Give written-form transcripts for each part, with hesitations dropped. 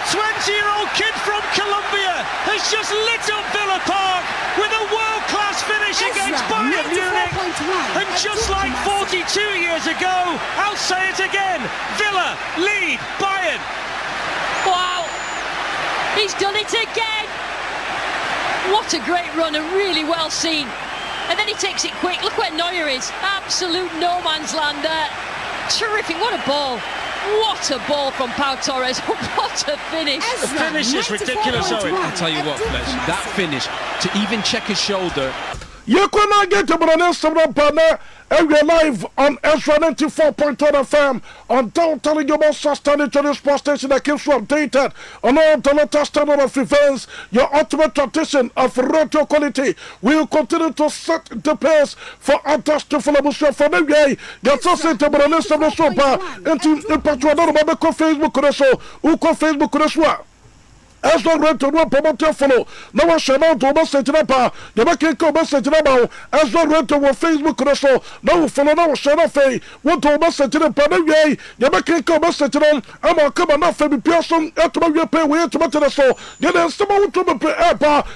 20-year-old kid from Colombia has just lit up Villa Park with a world-class finish against Bayern Munich. And just like 42 years ago, I'll say it again, Villa lead Bayern. Wow, he's done it again. What a great run and really well seen. And then he takes it quick. Look where Neuer is. Absolute no man's land there. Terrific. What a ball. What a ball from Pau Torres. What a finish. The finish is ridiculous, Owen. I'll tell you what, Fletch, that finish, to even check his shoulder. You cannot get to Barcelona partner. And we're live on Ezra 94.1 FM on telling you about sustained to the sports station that keeps you updated on all the latest standard of events. Your ultimate tradition of radio quality will continue to set the pace for others to follow us from the way. Get us into Barcelona into Facebook so uko Facebook so. As long as you want to follow, now I shall not do message number. The making message number. As long as you want Facebook, so now follow now shall not pay. Want to message number? The making message number. I'm a come and not for the person at my pay. We have to matter so. Get them someone to me pay.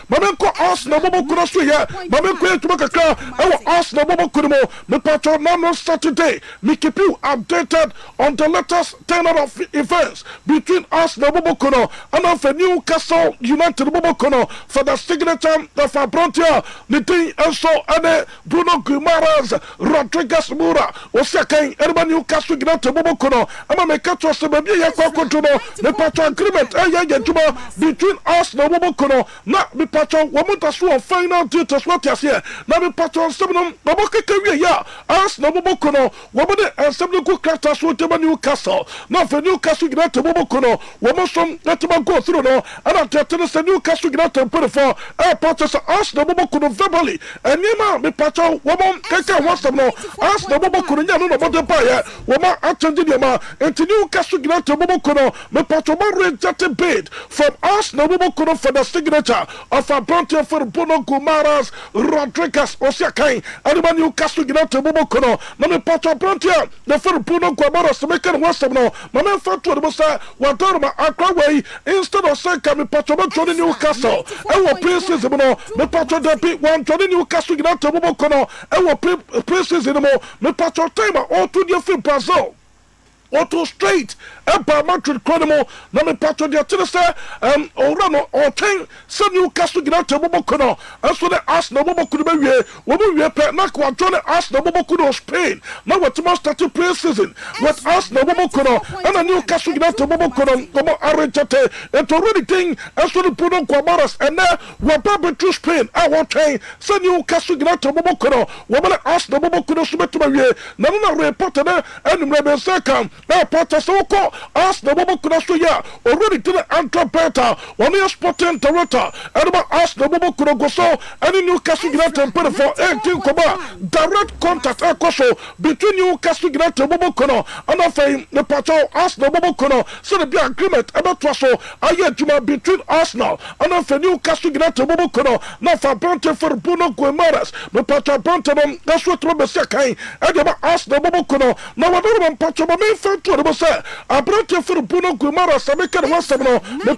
Mamma ask no more Kurasuya. Mamma to make a car. I will ask no more Kurmo. The patron on Saturday. Me keep you updated on the latest tenor of events between us no more Kuno and of a new Newcastle United Bobokono for the signature of our frontier. The thing also and Bruno Guimaraes, Rodriguez Moura, Osaka, and Newcastle United Bobokono. I'm a make a trust baby control the patron agreement between us and Bobokono. Not the patron, Wamuta final details what you here. Now the patron seminum, Baboka career, us no Bobokono, Wamade and some good characters with Newcastle. Not for Newcastle United Bobokono, Wamoson, let him go through. And I'm telling the Newcastle United for purchase us the Bobokuno verbally. And Nima, the patron, woman, Kaka wants them now. Ask the Bobokuno, no matter buyer, woman, attending Yama, and to Newcastle United Bobokuno, the patron rejected bid from us, the Bobokuno for the signature of a bounty for Bruno Guimaraes, Rodriguez, Osaka, and the Newcastle United Bobokuno. Now the patron bounty, the for Bruno Guimaraes to make it once them now. My man fought to the Massa, what Dharma Akraway, instead of me patron joining Newcastle. I will places in me patron the one joining Newcastle United Bobokono. I will places in me patron timer all to the Brazil. Auto straight, Empire Madrid Chronomo, Nami Patron de Atilisa, Orano, or 10, San Newcastle United Bobokono, and so they asked no Bobokuno, when we are Nakwa, Johnny asked no Bobokuno Spain. Now what must start to play season? What asked no Bobokono, and a Newcastle United Bobokono, Gomo Arrejate, and already thing, and so the Bruno Guimaraes, and now we're back to Spain. I want to San Newcastle United Bobokono, woman asked no Bobokuno Sumetumaye, Nana reported, and Rebel Second. Now, Patasoko asked the Bobokuna Suya already to the Antwerpeta, one year sporting Toronto, and asked the Bobokuna Goso, and in Newcastle United for 18 Koba, direct contact Akoso between Newcastle United Bobokuna and of the Pato asked the Bobokuna, so the big agreement about Trasso, Ayajuma between Arsenal and of the Newcastle United Bobokuna, now for Bronte for Bruno Guimaraes, the Pato Bronte, that's what Robert Sakai, and asked the Bobokuna, now I don't want Pato. To the Bossa, I brought you for Bruno Guimaraes, I make it once the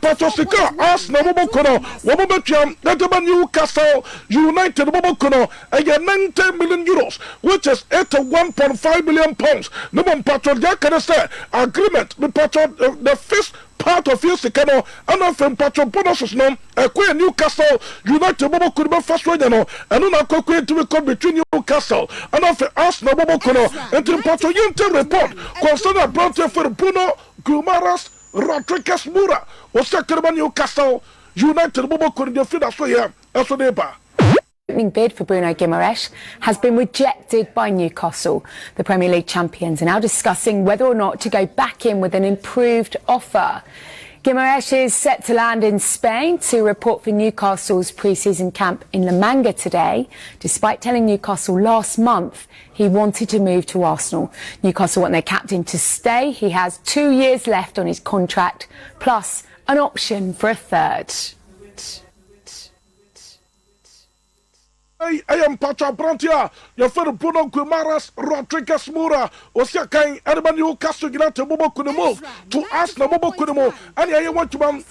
Patosika, ask no Bobokono, Wobometium, Gentleman Newcastle United Bobokono, and get 19 million euros, which is 81.5 million pounds. No one patron, can say agreement, the patron, the first part of your Secano, and of them patron bonuses no, a queer Newcastle United Bobokuno first way, and on a coquet to record between Newcastle and of us no Bobokono, and to patron report concerning Bronte for Bruno Guimaraes, Rodriguez Moura, or second Newcastle United Bobokuno, the field as well, as a neighbor. Opening bid for Bruno Guimaraes has been rejected by Newcastle. The Premier League champions are now discussing whether or not to go back in with an improved offer. Guimaraes is set to land in Spain to report for Newcastle's pre-season camp in La Manga today, despite telling Newcastle last month he wanted to move to Arsenal. Newcastle want their captain to stay. He has 2 years left on his contract, plus an option for a third. I am Pacha Brantia, your friend Bruno Guimaras, Rodriguez Moura, Osia Kain, Edman Newcastle United, Bobo could move to ask the Bobo Kudumo, and I want to man,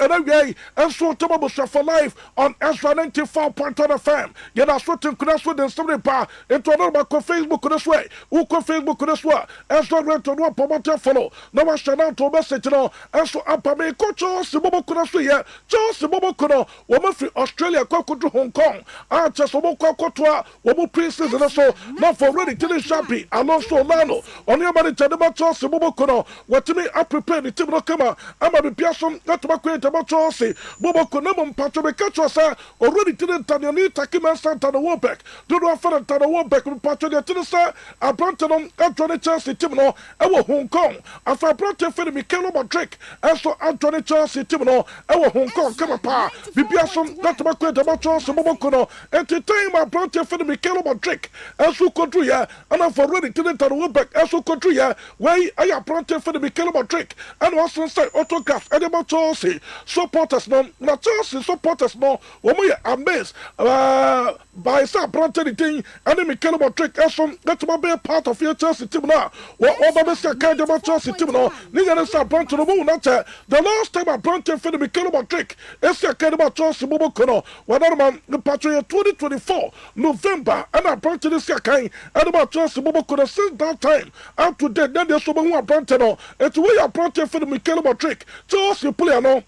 and so Tomo for life on Ezra 94.1 FM. Yet I swear to Kunasu and somebody pa into another Facebook this way, who could Facebook this way, Ezra went to one promoter follow. No one shall not to message, and so up a me coach, Bobo Kunasu here, Charles Bobo Kuno, woman free Australia, Coco to Hong Kong, and just Bobo. Woman princes and also not for ready to the Shampi, Alonso Lano, on your money to the Matos, Bobocono, what to me, I prepared the Timo Kama, I'm a Piason, not to my create about Chelsea, Boboconum, Patrick Catcher, already to the Tanyani, Takiman Santa Wobek, do not follow Tana Wobek with Patrick Tinasa, I brought them Anthony Chelsea Timino, our Hong Kong, after I brought them for the Michael Madrick, and so Anthony Chelsea Timino, our Hong Kong, come apart, Bibiason, not to my create about Chelsea, Bobocono, entertain my brother for the Michael Madrick, as who country, and I've already to the Wobek, as who country, where I am brother for the Michael Madrick, and also say autograph, and about Chelsea, supporters, no, not Chelsea, supporters, no, when we are amazed by some brother thing, and the Michael Madrick, as some that will be a part of your Chelsea team now, what all the best kind of Chelsea team now, Nigga, start brother to the moon, not the last time I brother for the Michael Madrick, it's a kind of Chelsea Bobocono, when I'm the Patriot 2024. November, and I brought to this year, and about Chelsea Bobocono since that time, up to date, then there's someone who I brought to it's where I brought for the Michael Madrick, Chelsea player, no.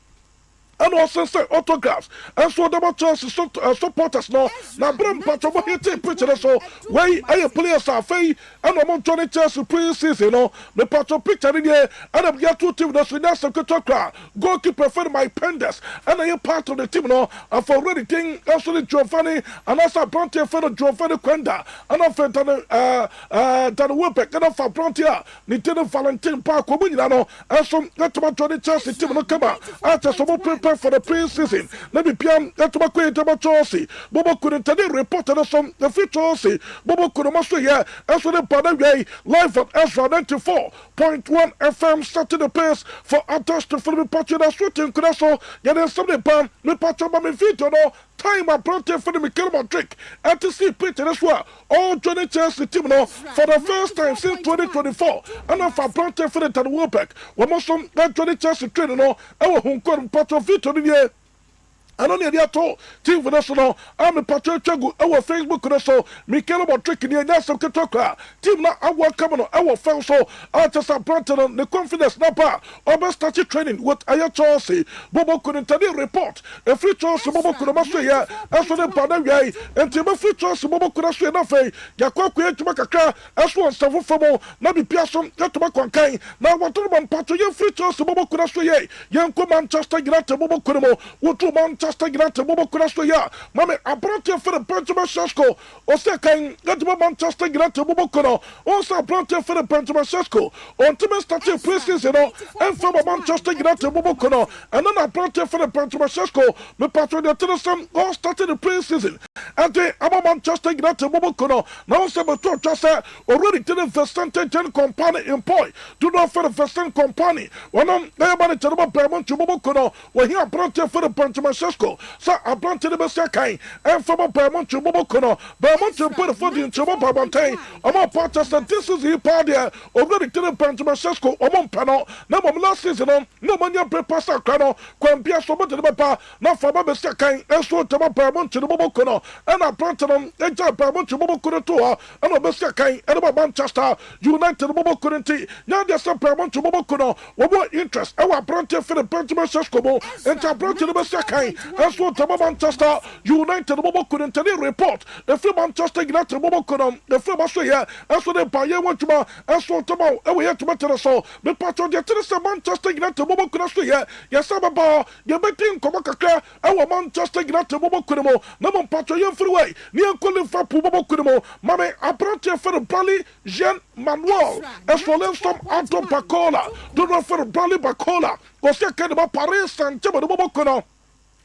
And also say autographs, and so the Chelsea supporters no. Now, Bram Patrol here take pictures so where I players are fake, and I'm on Johnny Chelsea pre-season, the Patrol picture in here, and I'm here to team the Swedish secretary, goalkeeper for my penders, and I am part of the team, I've already think also Giovanni, and as I brought here for the Giovanni Quenda, and I've done Webek, and I've brought here, Lieutenant Valentin Park, and some that's my Johnny Chelsea team, no come out, I just for the pre-season. Let me PM that to my Chelsea. Bobo couldn't tell the reporter some the future Chelsea. Bobo could must here as for the Panaway live on Ezra 94.1 FM starting the pace for attached to Philip Patrick shooting Kunaso. Then somebody pan me Patrick Mami Vito no time I brought for the Michael Madrick and to see Peter as well. All Johnny Chelsea team no for the first time since 2024. And if I brought for the Wobek, we must that Johnny Chelsea training no our Hong Kong Patrick Vito in here. I don't need to team for national. I'm a Patrick Chagu, our Facebook, so Michael Madrick in the National Talker. Team now, our coming, our fan, so I just have planted on the confidence number. Over started training with Aya Chelsea. Bobo couldn't tell you report. A free Chelsea, Bobo could have here, as for the Panaway, and Tim free Chelsea, Bobo could have enough. Yakwa to make a car, as one several for more, Nabi Piason, got to make one kind. Now, what about Patrick, you free Chelsea, Bobo could have say, young Manchester United, Bobo Kudumo, what to Manchester United, Bobo Kudasto ya. Mame, I brought you for the Benjamin Sesko. Ose kan get to Manchester United, Bobo Kuno. Also, I brought you for the Benjamin Sesko. On to me starting pre-season, and from Manchester United, Bobo Kuno. And then I brought you for the Benjamin Sesko. Me patron the Tennessee all started the pre-season. And they about Manchester United, Bobo Kuno. Now, some to just already to the Vicente Gen Company employ. Do not for the Vicente Company. When I'm there, man, to the Bermont to Bobo Kuno. When he brought you for the Benjamin Sesko. So I brought to the Messiah and from a Bermont to Bobo Kuno. Bermont to put a foot into Bobo Bante. I'm a part of this is the party already to the Benjamin Sesko. I'm on panel. No one last season. No one your papers are crano. Quambia so much to the papa. Not from a Messiah and so to my Bermont to the Bobo Kuno. And I brought to them a job Bermont to Bobo Kuno tour. And a Messiah and about Manchester United Bobo Kuno. Now there's some Bermont to Bobo Kuno. What more interest? I brought you for the Benjamin Sesko. And I brought to the Messiah and so to Manchester United Bobo Kuno. Tell the report. The free Manchester United Bobo Kuno. The free Australia. And so the Bayer want to and so tomorrow. And we have to matter so. The patron the Tennessee Manchester United Bobo Kuno. Yes, I'm about you're making Komaka. Our Manchester United Bobo Kuno. No one patron you freeway. Near calling for Bobo Kuno. Mame, I brought you for the Bradley Jean Manuel. As for them some Anton Bacola. Do not for Bradley Bacola. Was second about Paris and Germany Bobo Kuno.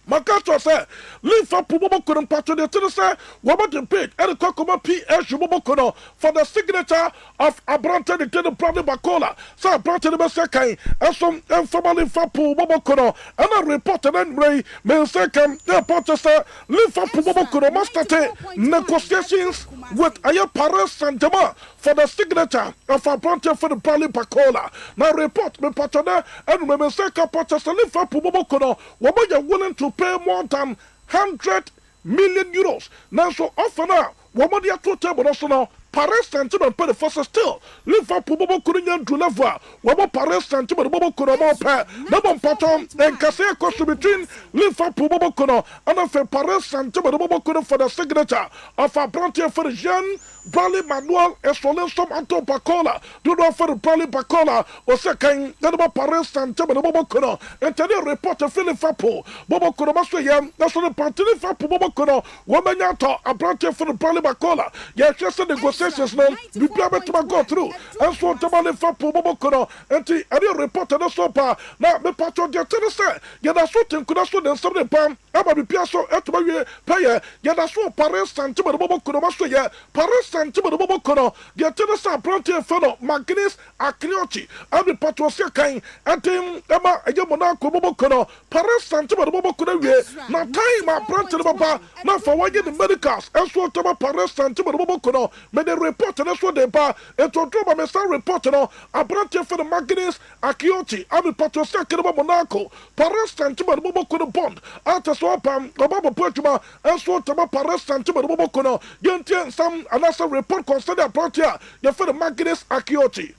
Makato say Liverpool bobo kono mpacho de tell say we about the page and the Kokoma PS bobo kono for the signature of Abrante de Tene Prade Bakola. So Abrante de Besekai and some informal Liverpool bobo kono and a report and Ray men second the reporter say Liverpool bobo kono must start negotiations with Aya Paris Saint-Germain for the signature of Abrante for the Prade Bakola. Now report me patona and men second reporter say Liverpool bobo kono we are willing to pay more than 100 million euros. Now, so often now, what money at 2 table also now, Paris Saint-Germain pay the first still. Liverpool bobo couldn't do level. What Paris Saint-Germain bobo could not pay. Number pattern and Cassia cost between Liverpool bobo kono and Paris Saint-Germain bobo kono for the signature of a branch for the Jean Bradley Manuel Esolensom Anton Bacola. Do not for the Bradley Bacola or second number Paris Saint-Germain bobo kono. And tell the reporter Liverpool bobo kono master yam. That's what the party Liverpool bobo kono. Woman yato a branch for the Bradley Bacola. Yes, just the negotiations now. We play to go through. And so the Liverpool bobo kono. And the reporter no so pa. Now me patron just tell say. Yeah, that's what could also then something pam. Aba be piaso eto player. Yeah, that's what Paris Saint-Germain bobo kono master yeah. Paris Saint-Germain bobo kono. Yeah, tell us branch fellow Magnus Akriochi. And the patron say kind. And him Emma Monaco bobo kono. Paris Saint-Germain bobo kono we. Now time my branch the papa. Now for why the medicals. And so to Paris Saint-Germain bobo kono. Me the report that's what they ba. And to drop me some report no. A branch for the Magnus Akriochi. And the patron say Monaco. Paris Saint-Germain bobo kono bond. After so pam Obama Portuma and so to Paris Saint-Germain bobo kono. Yentian some another report concerning a branch here. You for the Magnus Akriochi.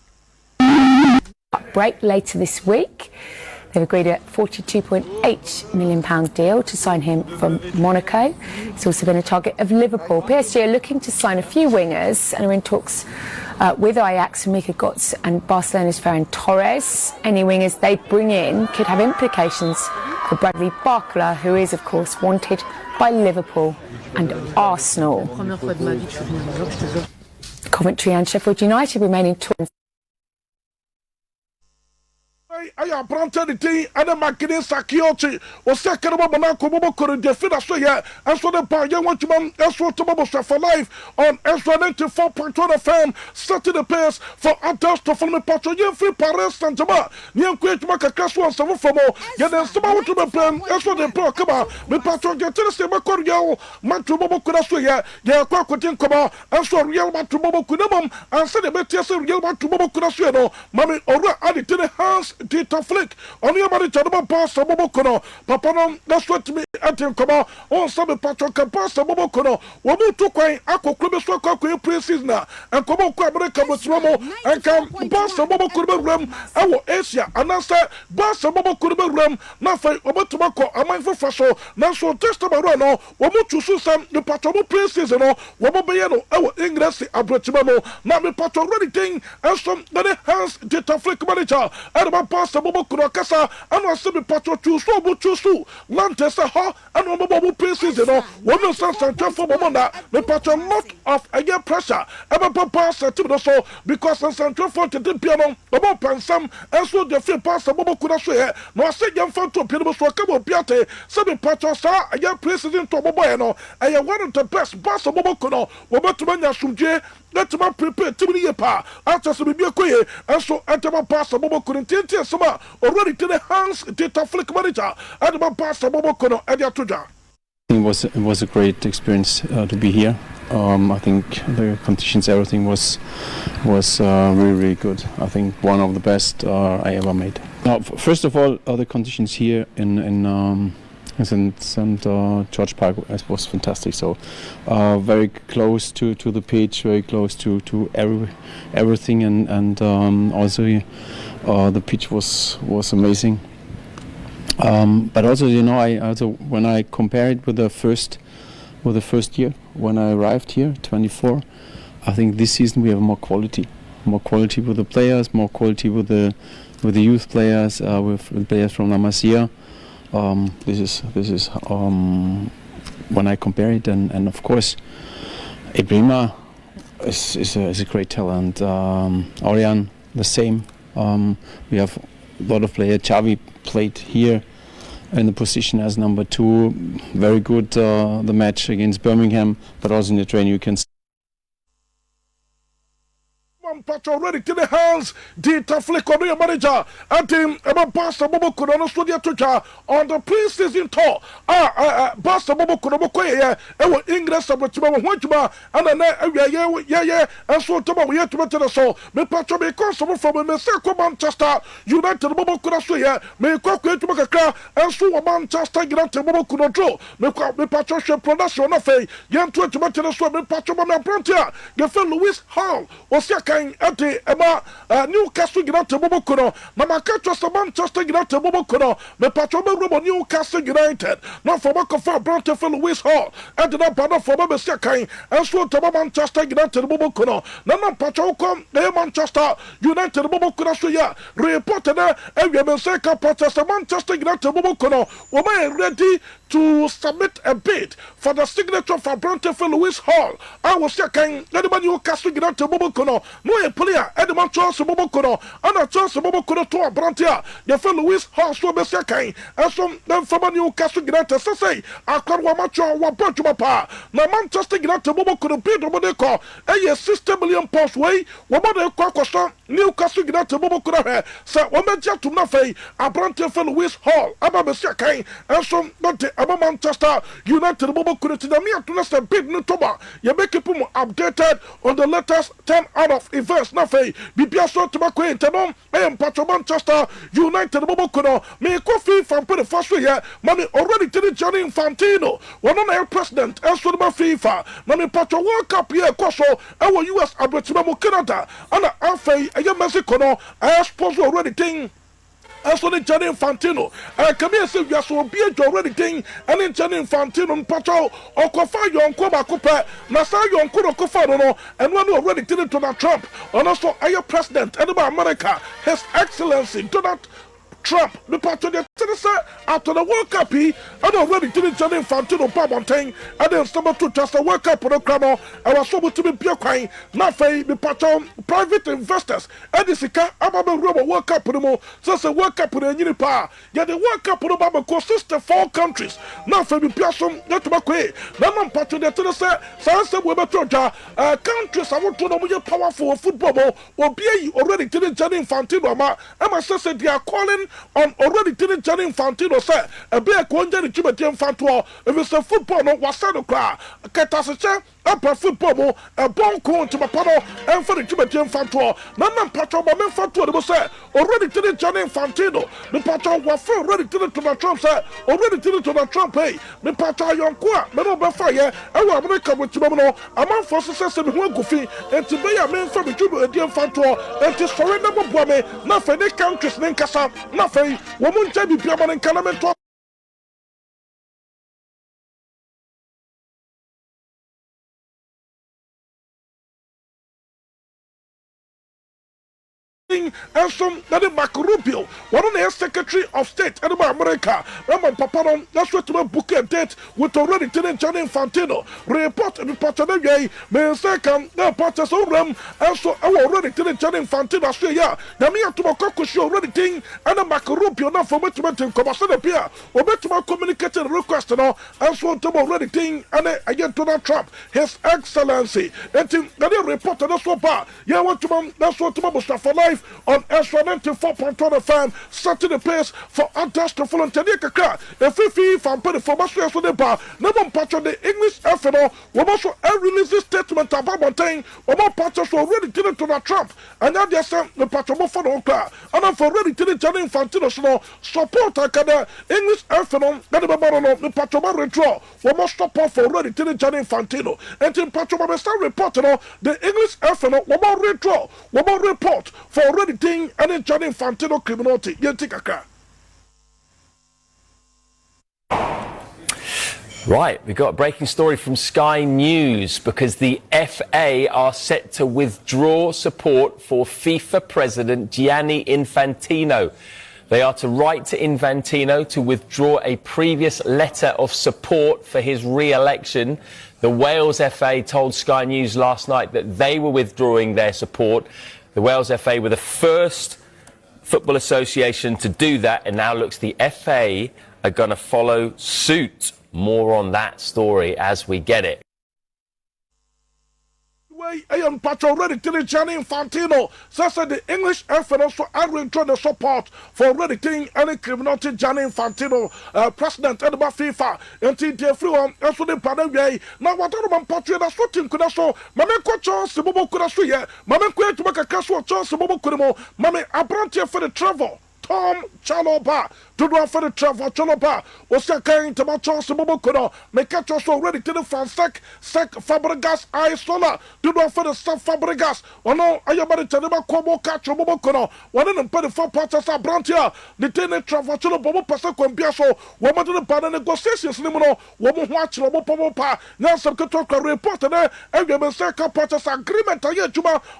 Break later this week. They've agreed a £42.8 million deal to sign him from Monaco. He's also been a target of Liverpool. PSG are looking to sign a few wingers and are in talks with Ajax, Mika Götze and Barcelona's Ferran Torres. Any wingers they bring in could have implications for Bradley Barcola, who is, of course, wanted by Liverpool and Arsenal. Coventry and Sheffield United remain in talks. I am planted the thing and the Magnus Akriochi or second of Monaco bobo kono de fida so yeah. And so the bar you want to man Ezra to Bobo for life on Ezra 94.1 FM, setting the pace for adults to follow me patron you free Paris Saint-Germain. You create make a class one seven for more. You then someone to be playing Ezra the pro come on. Me patron get to the same cordial man to Bobo kono so yeah. Yeah, kwa kotin come on. And so real man to Bobo kono and say the better real man to Bobo kono so no. Mommy already added to the hands data flick on your money to pass a bobo kono. Papa no, that's what me at him come on. On some patron can pass a bobo kono. Wamu to quay, Ako Club so quay pre-season and come on, America with Romo and come pass a bobo kono ram. Our Asia and answer pass a bobo kono ram. Nothing about tobacco, a mindful fashion. Now so test about no. Wamu to Susan, the patron pre-season, Wamu Bayano, our English, a Brettimamo. Now me patron ready thing and some that hands data flick manager. And about pass a bobo kono kasa and was semi patron chusu Lantesa ha and one bobo pieces one sense and for momona the patron lot of a year pressure ever pass to so because in central for the piano about pansam and so the free pass a bobo kono so no say young fan to piano so kabo piate semi patron sa a year president to bobo no I one of the best pass a bobo kono wobatumanya sumje let me prepare to be a pa after some be a quay and so enter my pass a bobo kono sama already to the hands data flick manager and my pass a bobo kono at your tuja. It was a great experience to be here. I think the conditions, everything was really good. I think one of the best I ever made. Now, first of all, the conditions here in St. George Park was fantastic. So very close to the pitch, very close to everything, and also the pitch was amazing. But also, I when I compare it with the first year when I arrived here, 24, I think this season we have more quality with the players, more quality with the youth players, with players from La Masia. This is when I compare it, and of course, Ibrahima is a great talent. Orion, the same. We have a lot of players. Xavi played here in the position as number 2. Very good the match against Birmingham, but also in the training you can see. Patch already to the hands, the Taflick on your manager, and team about Pastor Bobo Kurono Studio Tucha on the pre-season tour. Pastor Bobo Kurono, and English about Chima, and then, and so tomorrow we have to better so. Me Patch may call someone from a Messeco Manchester United Bobo Kurasuya, may cook to Makaka, and so a Manchester United Bobo Kurono, me Patch production of a young 20 minutes, me Patch Mama Frontier, Gefel Louis Hall, Osaka. Ati ema Newcastle United Bobo Kuno na Manchester United Bobo Kuno me patro me robo Newcastle United no for Makofa Bronte for Louis Hall and na bana for me sekan and so to Manchester United Bobo Kuno na patro kom na Manchester United Bobo Kuno so ya report na e me seka Manchester United Bobo Kuno we are ready to submit a bid for the signature for Bronte for Louis Hall. I was saying that Newcastle United Bobo Kuno no a player Edmund Charles Bobo Kuno and a Charles Bobo Kuno to a Bronte the for Louis Hall so be saying and some them from Newcastle United say I can wa macho wa Portugal pa na Manchester United Bobo Kuno bid over the call a 60 million pounds way what about the question Newcastle United Bobo Kuno say what me to na fay a Bronte for Louis Hall aba be saying and some not about Manchester United Bobo Kuno to the mere to us a big new toba you make people updated on the latest 10 out of events na fay bibia so to ma kwente no em patro Manchester United Bobo Kuno me coffee from the first year money already to the Johnny Infantino one on the president and so the FIFA na me patro World Cup here koso our US abetima Canada and afay a Mexico no I suppose already thing. As for the Johnny Infantino, come here, say, you so be already thing, and in Johnny Infantino, Pacho, or Kofa, your uncle, Makupa, Nasa, your uncle, Kofano, and one already did it to Donald Trump, and also our president, and about America, His Excellency Donald Trump, the part of the after the World Cup, and already didn't Johnny Infantino Pamontain, and then stumbled to just a World Cup program. I was able to be pure crying, not fay, the part of private investors, and this is about the World Cup, so the World Cup in the power. Yet the World Cup consists of 4 countries, not for the Piasom, not to Macquay, none part of the Tennessee, Sansa Weber countries. I want to know your powerful football or be already didn't Johnny Infantino, and my sister, they are calling on already didn't Johnny Infantino say a bear conjure the Chibetian Fantua if it's a football no was said to cry Catasicha upper football a bon cone to my panel and for the Chibetian Fantua none patron by men Fantua will say already didn't Johnny Infantino the patron was already did it to the Trump say already did it to the Trump hey the patron young qua no by fire I will America with Chibano among forces and who goofy and to be a man from the Chibetian Fantua and to surrender Bome not for the countries Ninkasa nothing woman Jabi Piaman and Calamento. And some that is Marco Rubio, one of the Secretary of State and America. Ramon Paparon, that's what to book a date with already Tenant Johnny Infantino. Report and report on the day, may second, the parties of them, and so I already Tenant Johnny Infantino, Australia. Namia to my caucus, already thing, and a Marco Rubio, not for much to come up here, or better my communicated request, and so to already thing, and again to Donald Trump, His Excellency. And the report on the so far, yeah, what to that's what to Mustafa Life. On Extra 94.1 FM, setting the pace for others to follow Tedeka. If we from Penny for Master of the bar, never patch on the English FNO, we also release this statement about Montaigne, or more patches already did it to the Trump, and now they sent the patch of for the car, and I've already did it to Infantino, support the English FNO, that the patch of withdraw, we must stop off already did it to Infantino, and in patch of my reported the English FNO, we more withdraw, we more report for already thing and in Johnny Infantino criminality. Right, we've got a breaking story from Sky News because the FA are set to withdraw support for FIFA President Gianni Infantino. They are to write to Infantino to withdraw a previous letter of support for his re-election. The Wales FA told Sky News last night that they were withdrawing their support. The Wales FA were the first football association to do that, and now looks the FA are going to follow suit. More on that story as we get it. I am part already to Gianni Infantino. Says the English FA also arranged the support for already king any criminal Gianni Infantino, president of the FIFA. Until the everyone else with the Panaway. Now, what are my portrait as what could so? Mamma Cocho, Sibobo Kurasuya, Mamma Quay to make a casual chance, Sibobo Kurimo, Mamma Abrantia for the travel. Tom Chaloba, to do for the travel Chaloba, was going to my chance of Mobokono, make a choice already to the Fransec, Sec Fabregas, I Sola, to do for the Sec Fabregas, or no, I am about to never Kobo catch Mobokono, one of them pay the 4 parts as a brantia, the tenant travel Chalobo Pasa Compiaso, woman to the panel negotiations, Limono, woman watch Lobopa, now some Katoka report there, and you have a parts agreement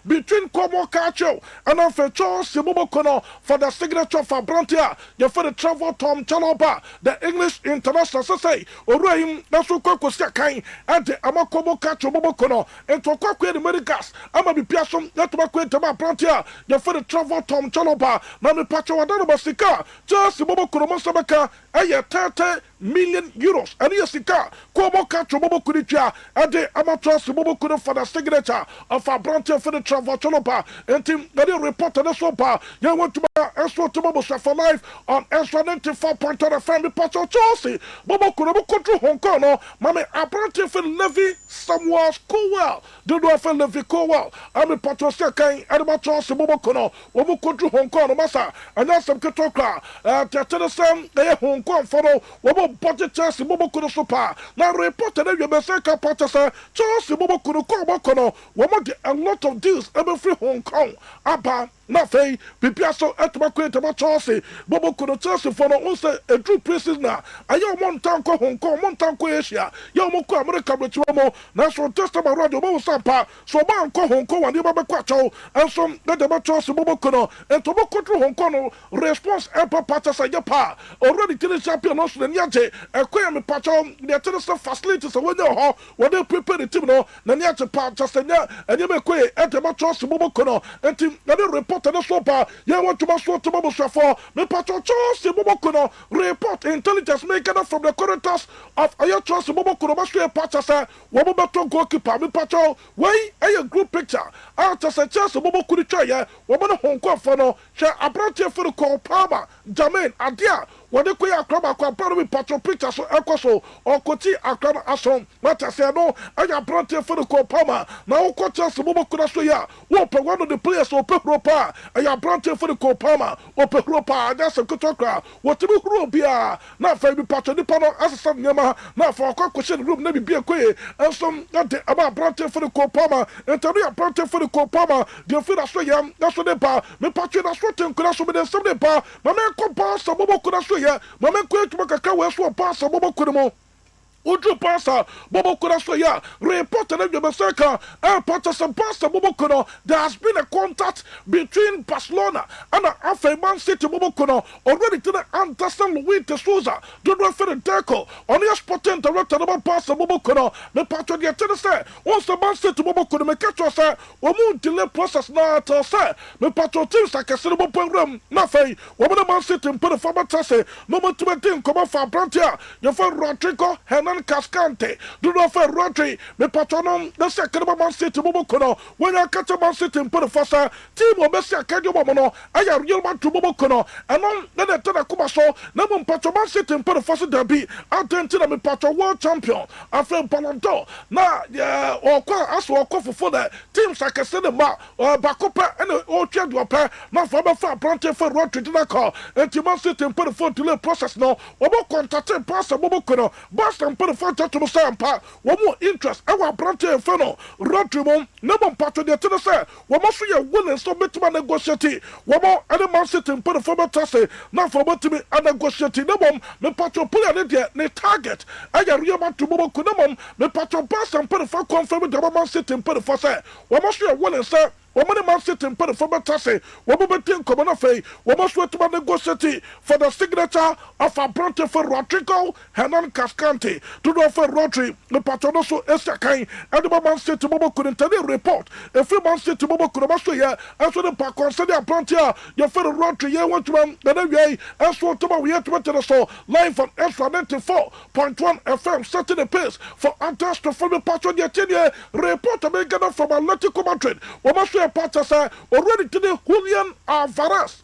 between Kobo Cacho and Alpha Charles Mobokono for the signature for Brantia, you for the travel Tom Chaloba, the English international say, or Rahim, Nasuko Sakai, and the Amakobo Cacho Mobokono, and Tokako the Medigas, Amabi Piasom, Yatuma Tama Brantia, you for the travel Tom Chaloba, Nami Pacho Adana just Mobokono Mosabaka, a 30 million euros, and Yasika, Kobo Cacho Mobokuritia, and the amateur Mobokono for the signature of our Brantia for the travel Chaloba, and Tim, the reporter, the sopa, you want to for life on Extra 94.1 FM Pacho Chelsea. Bobo Kurobo Kontru Hong Kong, Mammy Apprentice for Levy somewhere Cool. Do for Levy Cool. I'm a Pacho Sakai, and my Chelsea Bobo Kono, Bobo Kontru Hong Kong, Massa, and that's some Katoka. Tell us they Hong Kong follow, Bobo Budget Chelsea Bobo Kono Super. Now reported that you may say Pacho Chelsea Bobo Kono, woman a lot of deals every free Hong Kong. Abba. Nothing, Pipiaso at my quaint about Chelsea, Bobo could Chelsea for also a true prisoner. I am Montanco Hong Kong, Montanco Asia, Yamoko America, Chiamo, National Testament Radio, Bobo Sampa, so Banco Hong Kong and Yababa Quacho, and some that about Chelsea Bobo Kono, and Tobacco Hong Kong, response Emperor Patas Ayapa, already to the champion also than Yate, a Quam Pacho, the Tennessee facilities of window, when they prepare the Timno, Nanyata Patas and Yamaqua at about Chelsea Bobo Kono, and Tim, another report. You want to master to Mobosha me Pacho Chelsea Bobokono report intelligence maker from the corridors of Ayo Chelsea Bobokono Master Pachasa, Woboto goalkeeper, me Pacho, way a group picture. After a Chelsea Bobokuri Chaya, Woman Hong Kong for no, share a branch for the call Palmer, Jermaine, Adia. When they quit a club, I compare with Patro Pictures or Ecoso or Cochi Akran Asom, but I said no, I have brought here for the Copama. Now, coaches, Bobo Kurasuya, whoop one of the players or Peropa. I have brought here for the Copama or Peropa, that's a Kotokra. What to do, Rubia? Not for the Patro Nipano as a son, Yama, not for a question room, maybe be a quay, and some about brought here for the Copama, and Tony brought here for the Copama, the Fida Soyam, that's what they bar, me Patro, that's what you could also be the Sunday bar, my man Copas, Bobo Kurasuya. Mama kwet makaka weso pasa bobo kurimo Uju pasa bobo kurasoya report na Jebeseka pata some pasa bobo kuno. There has been a contact between Barcelona and Man City bobo kuno already to the Anderson Louis de Souza do not for the deco on your sporting director about pasa bobo kuno me patro dia tell say once the Man City bobo kuno me catch us o mu delay process na to say me patro teams like a cinema program na fei wo me Man City put the former tase no mo to think come for Brantia you for Rodrigo Cascante, do not for Rodri, me patronum, the second of Man City Mobokono, when I catch a Man City and put a fosser, team of Messia Kajomono, I am real man to Mobokono, and on the Kumaso, Naman Patro Man City and put a fosser derby, out then to the Patro World Champion, after Palando, now, yeah, or as well for the teams like a cinema, or Bacopa and Ocha pair, not for a far planted for Rodri to the car, and to Man City and put a foot to the process now, or more contact pass a Mobokono, Boston put a to Sampa, one more interest, our branch inferno, Rodrimon, Naman Patro de Tennessee, one must be a willing so bit to negotiate, one more other man sitting put a former tasse, not for what to be a negotiating, no one, the Patro pull an idiot, the target, I am real man to Bobo Kunamon, the Patro pass and put a full confirm with the man sitting put a fosse, one must be a willing, sir. woman Man City and put it for Batase, woman team coming off a woman sweat to negotiate for the signature of a Bronte for Rodrigo, Hernan Cascante, to do for Rodri, the Patronoso Esakai, and the Man City Mobo couldn't tell you report. A few Man City Mobo could have here, and so the Park consider Bronte, your fellow Rodri, you want to run the way, and so tomorrow we have to enter the show live on Extra 94.1 FM, setting the pace for Antas from the Patron Yetinia, report American from Atletico Madrid. We must say, Patasa already today, Julian Alvarez.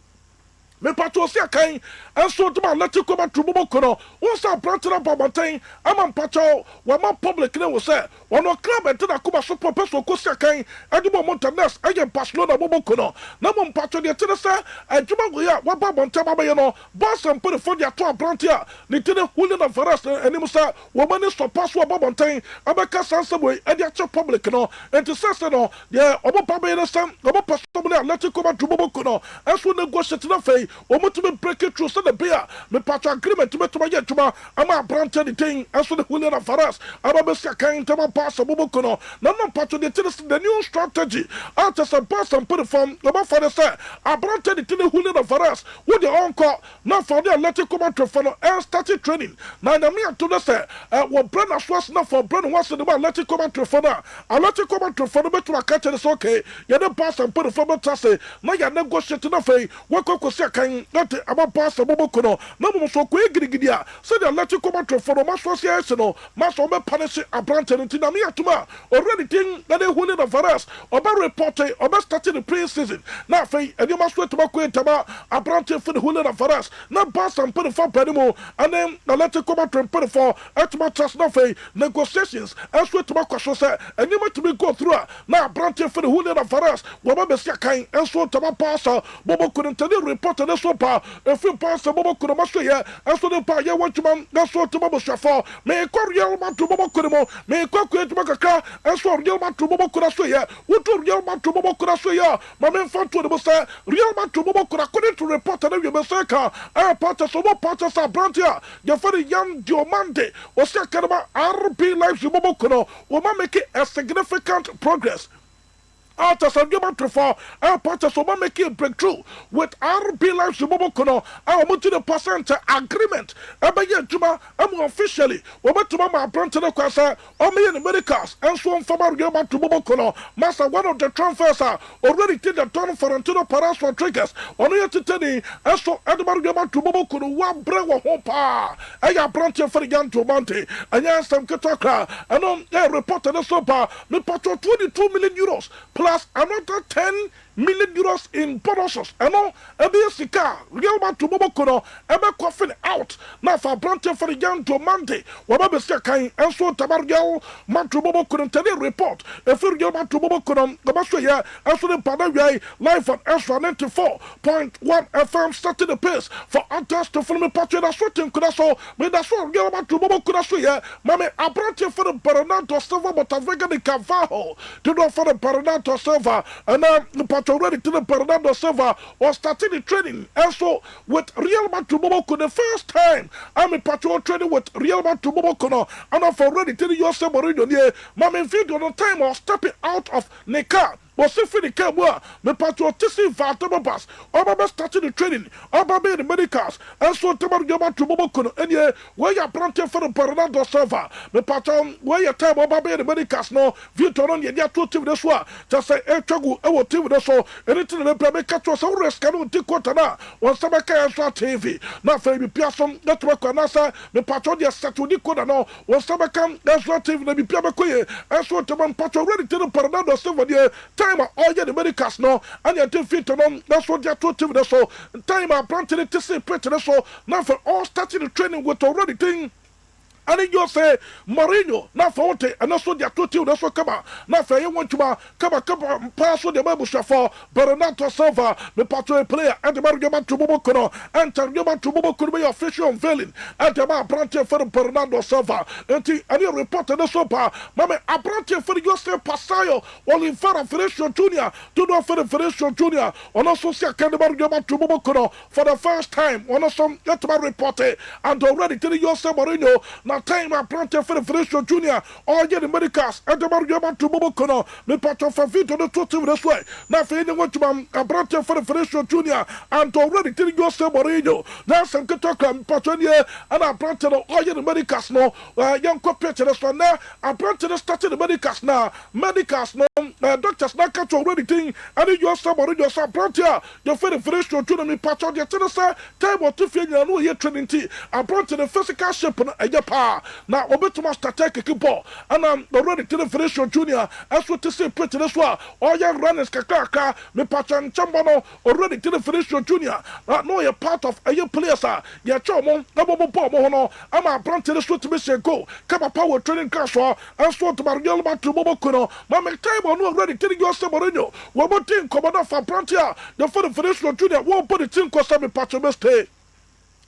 Me patrosia kain and so to my Atletico Madrid Mokono. Once I brought it up on Mountain, I'm on Pacho, where my public name was said. One of club and then I come a super person Cosia kain and the Montanes, I am Barcelona Mokono. No one Pacho the Tennessee and Juma, what about Montana, Boss and put a phone ya to a Brantia, Lieutenant Julian Alvarez and Nimusa, woman is for Password Mountain, Abaka Sansaway, and the actual public, and to Sassano, yeah, Oba Pabena, Oba Pastomina, Atletico Madrid Mokono, as we negotiate to the face. Omo to be break it through the beer. Me patch agreement to me to my yetuma. I'm a branch anything. As for the Julian Alvarez, I'm a Bessia kind of a pass of Mobokono. None patch of the new strategy. After some pass and put it from the father say, I branch anything Julian Alvarez with the encore. Now for the Atletico Madrid for and started training. Now I'm here to the say, what Brennan was not for Brennan was in the Atletico Madrid for now. Atletico Madrid for the better catch is okay. You don't pass and put it from the Tasse. Now you're negotiating a fee. What could not about pass a Mobokono, no so quick Gidia, said the Atletico Madrid for the Master Master punish a branch and Tinamia Tuma, already think that they wanted a Varas, or by reporting, or by starting the pre-season. Now, Faye, and you must wait to Tama, a branch for the Hulan of Varas, not pass and put it for Penimo, and then the Atletico Madrid put it for Etmatas Nofe negotiations, as with Tobacco said, and you might be go through now, branch for the Hulan of Varas, Wababa Kain, and so Tama Passa, Bobo couldn't tell you report. And so far, if you pass the Bobo Kuramasa here, and so the power you want to man, that's what to Bobo Shafar, may a real man to Bobo Kurimo, may a create Macca, and so real man to Bobo Kurasuya, what to real man to Bobo Kurasuya, my man found to the Bossa, real man to Bobo Kurakunin to report and every Masaka, and Patas of what Patas are Brantia, your very young Diomande, or Sakarama RP Lives to Bobo Kuno, will make it a significant progress. After some human for our parties of making breakthrough with RB Lives Mobokono, our multi percent agreement. Juma, I'm officially, we went to Mama Branton Quasa, or me in Americas, and so on from our Yama to Mobokono. Master, one of the transfers are already did the turn for Antino Paras for triggers. On here to tell you, and so Edmar Yama to Mobokono, one brewer hopa. I have Branton for the young Diomande, and yes, some Kataka, and on air reported the sopa, me patro 22 million euros. Plus another 10 million euros in bonuses. And now, a BSC real man to Mobokono, and a coffin out. Now for Branton for the young Diomande, Wababa Sakai, and so Tabargal, man to Mobokono, tell you report. If you're real man to Mobokono, the Master, and so the Panaway, live on Extra 94.1 FM, starting the pace for Antas to film a patron of shooting Kudaso, but that's all real man to Mobokono, Mamma, a Branton for the Bernardo Silva, but a vegan in Cavajo, to do for the Bernardo Silva, and the already to the Bernardo Silva was starting the training. And so with Real Madrid Momoko, the first time I'm a patrol training with Real Madrid Momoko, and I've already telling you Mourinho here, Mamma video the time of stepping out of Nika. But if the camera, the patriotism Vatabas, Obama started the training, Obama the medicals, and so Tamargama to Mobokono, and yeah, where you're planting for the Bernardo Silva, the patron, where your time Obama the medicals, no, Vuitton, you're two TV this one, just say, Chagu, I will TV this one, anything that they make catch us, all rest, canoe, Tikotana, one Sabaka and TV. Now, Fabi Pearson, network, and answer, the patron, yes, Saturday, no, one Sabaka, that's not TV, the Piabaque, and so Taman Patron, ready to the Bernardo Silva, yeah. All the medicals no, and you didn't fit on. That's what they are told me. So, time I planted it to say, pretty so now for all starting the training with already thing. And then you say, Mourinho, now for what, and that's what they are told you. That's what come out. Now for you want to come pass with the Bible for Bernardo Silva, the patrol player, and the Margaman to Mobokono, and Targaman to Mobokono be official unveiling, and the man branching for Bernardo Silva. And you report the sopa, Mamma, I branching for yourself, Passayo, while in front of Felicio Jr., to know for the Felicio Jr., on also see a Margaman to Mobokono for the first time, on also get my reporter, and already telling yourself, Mourinho, now a time I planted for the Federation Junior or get the medicals and the Mario to Bobo Kono, the patch of a feet on the 2 this way. Now, for anyone to a planted for the Federation Junior and already telling you some Moreno. Now, some Katoka, Patonia, and I planted all the medicals no, young compared to this one now. I planted the starting the medicals now, medicals no, doctors not catch already thing, and you are somebody, you're some planter, you're for the Federation Junior, me patch on your tennis, time or 2 feet, you know, here training tea. I planted the physical shape and your power. Now, Obetuma Stateke Kipo, and I'm already to the Federation Junior, as what to say, pretty this one, all young runners, Kakaka, me Pachan Chambano, already to the Federation Junior. No, you're part of a young players, your Chomo, Nabo Pomono, I'm a planted the street to Michigan go, come a power training class, and so to Marielma to Bobokuno, Mamma Table, no already telling you Saborino, one more thing, Commodore for Plantia, the Federation Junior won't put it in Costa Pacho.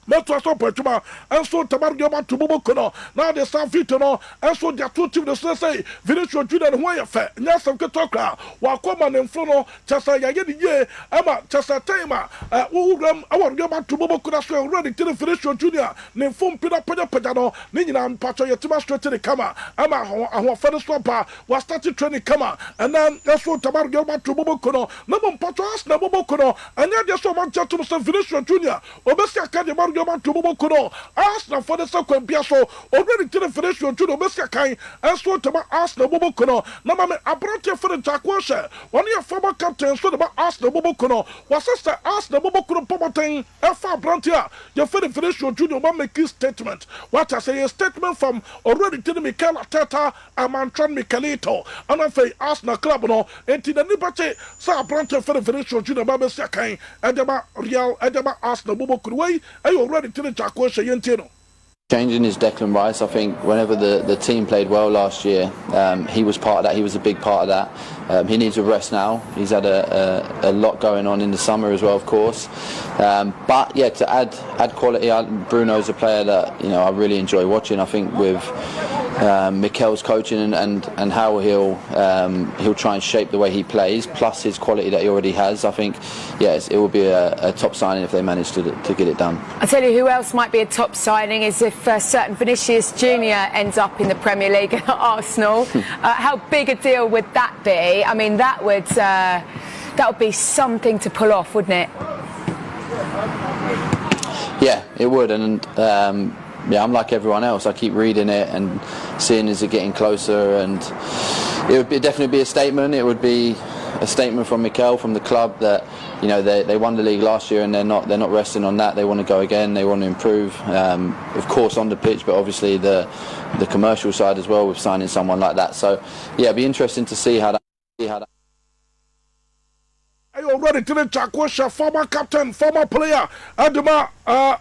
Metro so Petuma, and so Tamargama to Bobokono. Now they stand fit no, and so they are 2 teams the say, VINICIUS Julian Alvarez, Nyasam Ketoka, Wakoman and Flono, Chasa Yagi, Emma, Chasa Tema, Uram, our Gama to Bobokona, so already to the VINICIUS Junior, name Fum Pida Pajano, Nina and Pacho Yatima straight to the Kama, Emma, our father swapper was started training Kama, and then that's what Tamargama to Bobokono, Nabon Patras, Nabokono, and then there's so much to Mr. VINICIUS Junior, Obesia Kadimar. To Bobokono, Arsenal for the second Piasso, already to the Federation to the Messiakai, and so to Arsenal Bobokono. Namame, I brought you for the Jack Washer. One year former captain, so about Arsenal Bobokono, was sister Arsenal Bobokono Pomating, F.R. Brantia, your Federation Junior, one make his statement. What I say, a statement from already to the Mikel Arteta, and Mantran Michelito, and I say Arsenal Club, no, and to the Liberty, Sir Brantia for the Federation Junior Messiakai, and the Real, and the Arsenal Bobokono, already to the Jacosa Yentino. Changing his Declan Rice, I think whenever the team played well last year, he was part of that, he was a big part of that. He needs a rest now. He's had a lot going on in the summer as well, of course. But yeah, to add quality, Bruno's a player that I really enjoy watching. I think with Mikel's coaching and how he'll try and shape the way he plays, plus his quality that he already has, I think yes, it will be a top signing if they manage to get it done. I'll tell you who else might be a top signing is if certain Vinicius Junior ends up in the Premier League at Arsenal. How big a deal would that be? I mean, that would be something to pull off, wouldn't it? Yeah, it would, and yeah, I'm like everyone else. I keep reading it and seeing is it getting closer, and it would definitely be a statement. It would be a statement from Mikel, from the club, that they won the league last year and they're not resting on that. They want to go again. They want to improve, of course on the pitch, but obviously the commercial side as well with signing someone like that. So yeah, it'd be interesting to see how that. I already to the Jacosa, former captain, former player, Adama,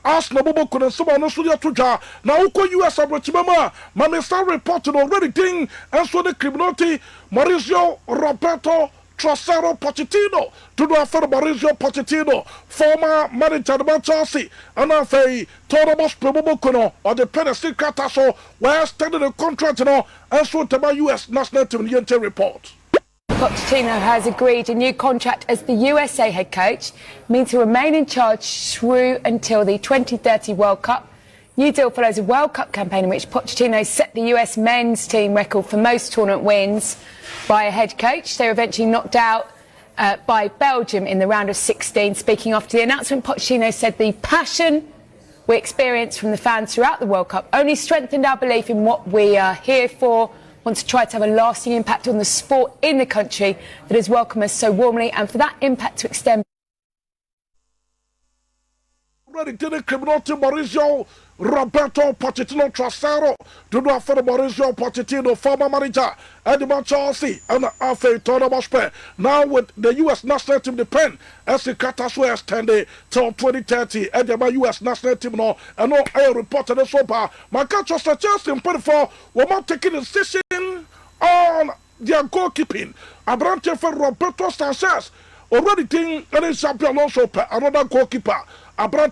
Arsenal Boboko, and someone else to Tuja. Now, US Abrachimama, Mamesa reported already thing, and so the criminality, Mauricio Roberto Trossero Pochettino, to do for Mauricio Pochettino, former manager of Chelsea, and I say, Toramos Probokono, or the Penalty Cataso, where extended the contract, and so to my US national team in the report. Pochettino has agreed a new contract as the USA head coach, means he'll remain in charge through until the 2030 World Cup. New deal follows a World Cup campaign in which Pochettino set the US men's team record for most tournament wins by a head coach. They were eventually knocked out by Belgium in the round of 16. Speaking after the announcement, Pochettino said the passion we experienced from the fans throughout the World Cup only strengthened our belief in what we are here for. Want to try to have a lasting impact on the sport in the country that has welcomed us so warmly, and for that impact to extend. Ready to the criminality, Mauricio Roberto Pochettino Trossero, to do for Mauricio Pochettino, former manager, Edmund Chelsea, and Afe Tonomospe. Now with the US national team depend as the Qatar extended till 2030, and the US national team now, and no air reported this over. My catch was Chelsea in 24, we're not taking a decision on their goalkeeping. Abrante for Roberto Sanchez, already think any champion also another goalkeeper. Abrante